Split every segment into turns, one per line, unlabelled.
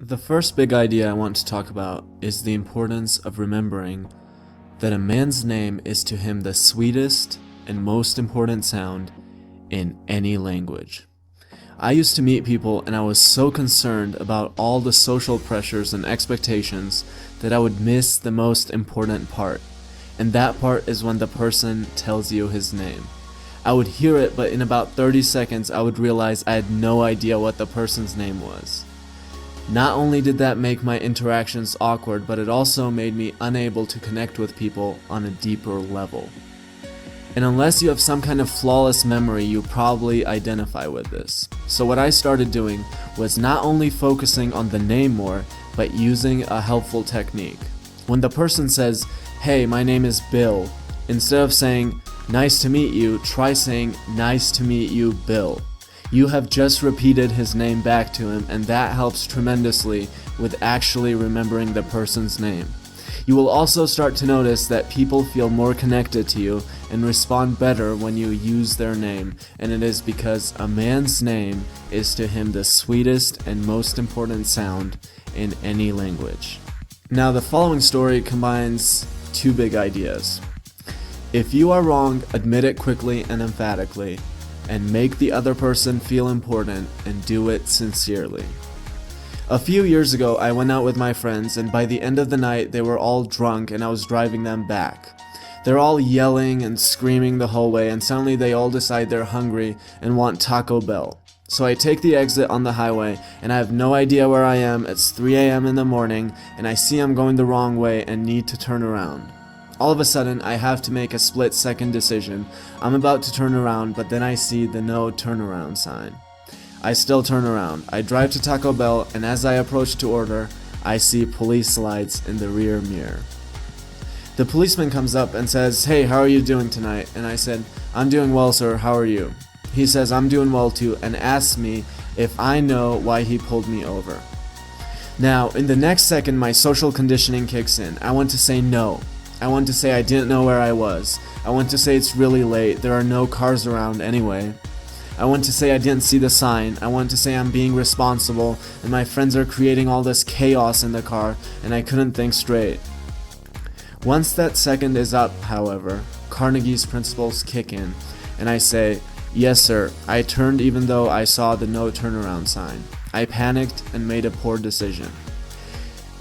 The first big idea I want to talk about is the importance of remembering that a man's name is to him the sweetest and most important sound in any language. I used to meet people and I was so concerned about all the social pressures and expectations that I would miss the most important part. And that part is when the person tells you his name. I would hear it, but in about 30 seconds I would realize I had no idea what the person's name was. Not only did that make my interactions awkward, but it also made me unable to connect with people on a deeper level. And unless you have some kind of flawless memory, you probably identify with this. So what I started doing was not only focusing on the name more, but using a helpful technique. When the person says, "Hey, my name is Bill," instead of saying, "Nice to meet you," try saying, "Nice to meet you, Bill." You have just repeated his name back to him, and that helps tremendously with actually remembering the person's name. You will also start to notice that people feel more connected to you and respond better when you use their name, and it is because a man's name is to him the sweetest and most important sound in any language. Now, the following story combines two big ideas. If you are wrong, admit it quickly and emphatically, and make the other person feel important and do it sincerely. A few years ago, I went out with my friends, and by the end of the night, they were all drunk and I was driving them back. They're all yelling and screaming the whole way, and suddenly they all decide they're hungry and want Taco Bell. So I take the exit on the highway, and I have no idea where I am. It's 3 a.m. in the morning, and I see I'm going the wrong way and need to turn around. All of a sudden, I have to make a split-second decision. I'm about to turn around, but then I see the no turnaround sign. I still turn around. I drive to Taco Bell, and as I approach to order, I see police lights in the rear mirror. The policeman comes up and says, "Hey, how are you doing tonight?" And I said, "I'm doing well, sir. How are you?" He says, "I'm doing well too," and asks me if I know why he pulled me over. Now, in the next second, my social conditioning kicks in. I want to say no. I want to say I didn't know where I was. I want to say it's really late. There are no cars around anyway. I want to say I didn't see the sign. I want to say I'm being responsible and my friends are creating all this chaos in the car and I couldn't think straight. Once that second is up, however, Carnegie's principles kick in and I say, "Yes, sir, I turned even though I saw the no turnaround sign. I panicked and made a poor decision."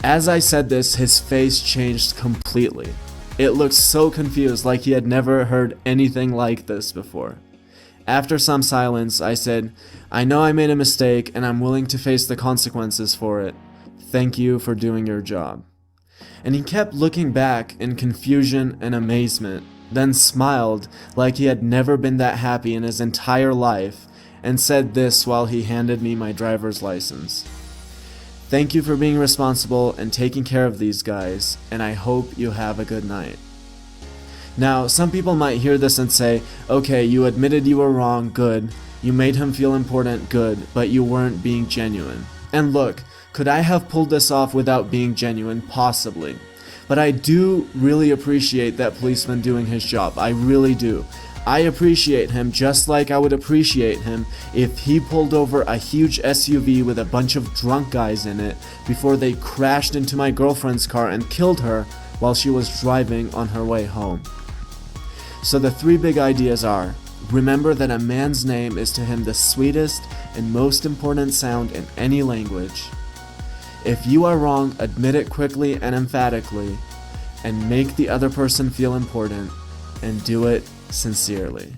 As I said this, his face changed completely. It looked so confused, like he had never heard anything like this before. After some silence, I said, "I know I made a mistake and I'm willing to face the consequences for it. Thank you for doing your job." And he kept looking back in confusion and amazement, then smiled like he had never been that happy in his entire life, and said this while he handed me my driver's license. "Thank you for being responsible and taking care of these guys, and I hope you have a good night." Now, some people might hear this and say, "Okay, you admitted you were wrong, good. You made him feel important, good, but you weren't being genuine." And look, could I have pulled this off without being genuine? Possibly. But I do really appreciate that policeman doing his job. I really do. I appreciate him just like I would appreciate him if he pulled over a huge SUV with a bunch of drunk guys in it before they crashed into my girlfriend's car and killed her while she was driving on her way home. So the three big ideas are: remember that a man's name is to him the sweetest and most important sound in any language. If you are wrong, admit it quickly and emphatically, and make the other person feel important, and do it sincerely.